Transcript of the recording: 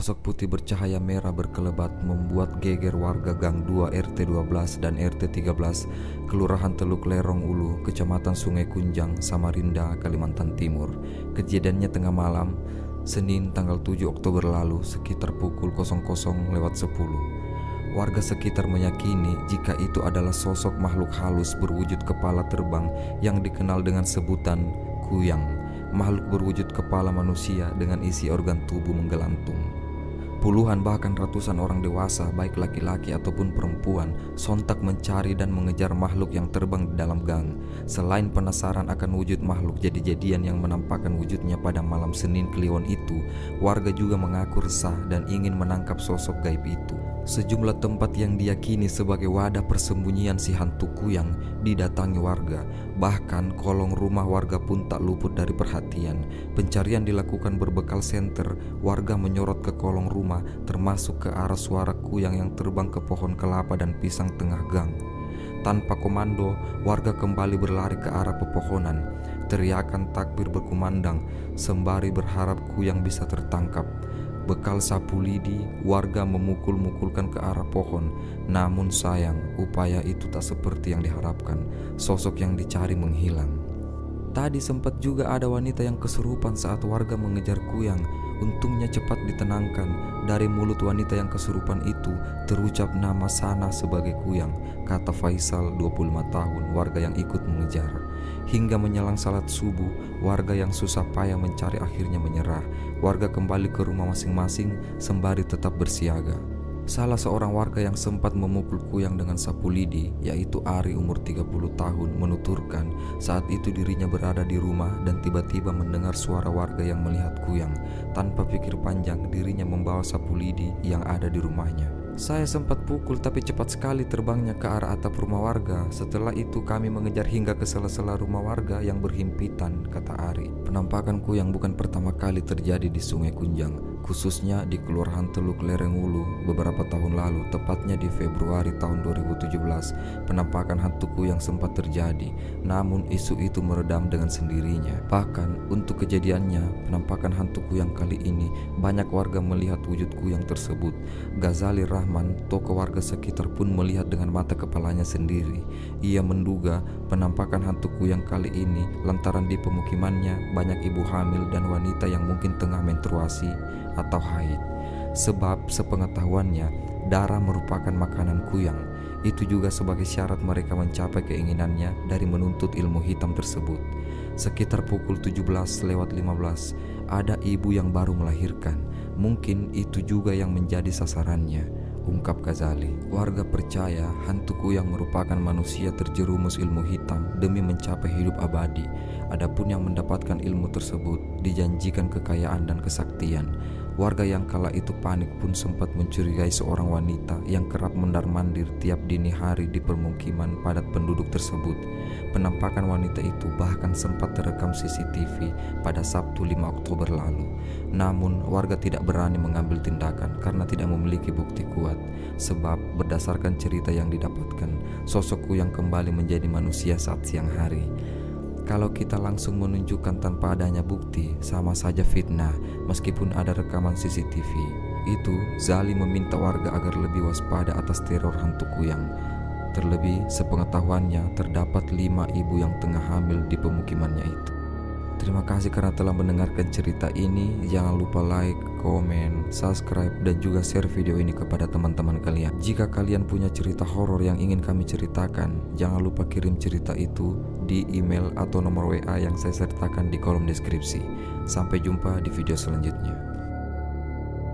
Sosok putih bercahaya merah berkelebat membuat geger warga Gang 2 RT 12 dan RT 13 Kelurahan Teluk Lerong Ulu, Kecamatan Sungai Kunjang, Samarinda, Kalimantan Timur. Kejadiannya tengah malam, Senin tanggal 7 Oktober lalu sekitar pukul 00.10. Warga sekitar meyakini jika itu adalah sosok makhluk halus berwujud kepala terbang yang dikenal dengan sebutan kuyang. Makhluk berwujud kepala manusia dengan isi organ tubuh menggelantung. Puluhan bahkan ratusan orang dewasa, baik laki-laki ataupun perempuan, sontak mencari dan mengejar makhluk yang terbang di dalam gang. Selain penasaran akan wujud makhluk jadi-jadian yang menampakkan wujudnya pada malam Senin Kliwon itu, warga juga mengaku resah dan ingin menangkap sosok gaib itu. Sejumlah tempat yang diyakini sebagai wadah persembunyian si hantu kuyang didatangi warga. Bahkan kolong rumah warga pun tak luput dari perhatian. Pencarian dilakukan berbekal senter. Warga menyorot ke kolong rumah, termasuk ke arah suara kuyang yang terbang ke pohon kelapa dan pisang tengah gang. Tanpa komando, warga kembali berlari ke arah pepohonan. Teriakan takbir berkumandang sembari berharap kuyang bisa tertangkap. Bekal sapu lidi, warga memukul-mukulkan ke arah pohon. Namun sayang, upaya itu tak seperti yang diharapkan. Sosok yang dicari menghilang. Tadi sempat juga ada wanita yang kesurupan saat warga mengejar kuyang. Untungnya cepat ditenangkan. Dari mulut wanita yang kesurupan itu terucap nama Sana sebagai kuyang, kata Faisal 25 tahun, warga yang ikut mengejar. Hingga menjelang salat subuh, warga yang susah payah mencari akhirnya menyerah. Warga kembali ke rumah masing-masing sembari tetap bersiaga. Salah seorang warga yang sempat memukul kuyang dengan sapu lidi, yaitu Ari umur 30 tahun, menuturkan saat itu dirinya berada di rumah dan tiba-tiba mendengar suara warga yang melihat kuyang. Tanpa pikir panjang, dirinya membawa sapu lidi yang ada di rumahnya. Saya sempat pukul tapi cepat sekali terbangnya ke arah atap rumah warga. Setelah itu kami mengejar hingga ke sela-sela rumah warga yang berhimpitan, kata Ari. Penampakan kuyang bukan pertama kali terjadi di Sungai Kunjang, khususnya di Kelurahan Teluk Lerong Ulu beberapa tahun lalu, tepatnya di Februari tahun 2017. Penampakan hantu kuyang sempat terjadi, namun isu itu meredam dengan sendirinya. Bahkan untuk kejadiannya, penampakan hantu kuyang kali ini, banyak warga melihat wujud kuyang tersebut. Ghazali Rahman, tokoh warga sekitar pun melihat dengan mata kepalanya sendiri. Ia menduga penampakan hantu kuyang kali ini lantaran di pemukimannya banyak ibu hamil dan wanita yang mungkin tengah menstruasi atau haid. Sebab sepengetahuannya, darah merupakan makanan kuyang. Itu juga sebagai syarat mereka mencapai keinginannya dari menuntut ilmu hitam tersebut. Sekitar pukul 17:15, ada ibu yang baru melahirkan. Mungkin itu juga yang menjadi sasarannya, ungkap Ghazali. Warga percaya hantu kuyang merupakan manusia terjerumus ilmu hitam demi mencapai hidup abadi. Adapun yang mendapatkan ilmu tersebut dijanjikan kekayaan dan kesaktian. Warga yang kala itu panik pun sempat mencurigai seorang wanita yang kerap mondar-mandir tiap dini hari di permukiman padat penduduk tersebut. Penampakan wanita itu bahkan sempat terekam CCTV pada Sabtu 5 Oktober lalu. Namun warga tidak berani mengambil tindakan karena tidak memiliki bukti kuat. Sebab berdasarkan cerita yang didapatkan, sosok kuyang kembali menjadi manusia saat siang hari. Kalau kita langsung menunjukkan tanpa adanya bukti, sama saja fitnah meskipun ada rekaman CCTV. Itu Zali meminta warga agar lebih waspada atas teror hantu kuyang. Terlebih sepengetahuannya terdapat 5 ibu yang tengah hamil di pemukimannya itu. Terima kasih karena telah mendengarkan cerita ini. Jangan lupa like, komen, subscribe, dan juga share video ini kepada teman-teman kalian. Jika kalian punya cerita horor yang ingin kami ceritakan, jangan lupa kirim cerita itu di email atau nomor WA yang saya sertakan di kolom deskripsi. Sampai jumpa di video selanjutnya.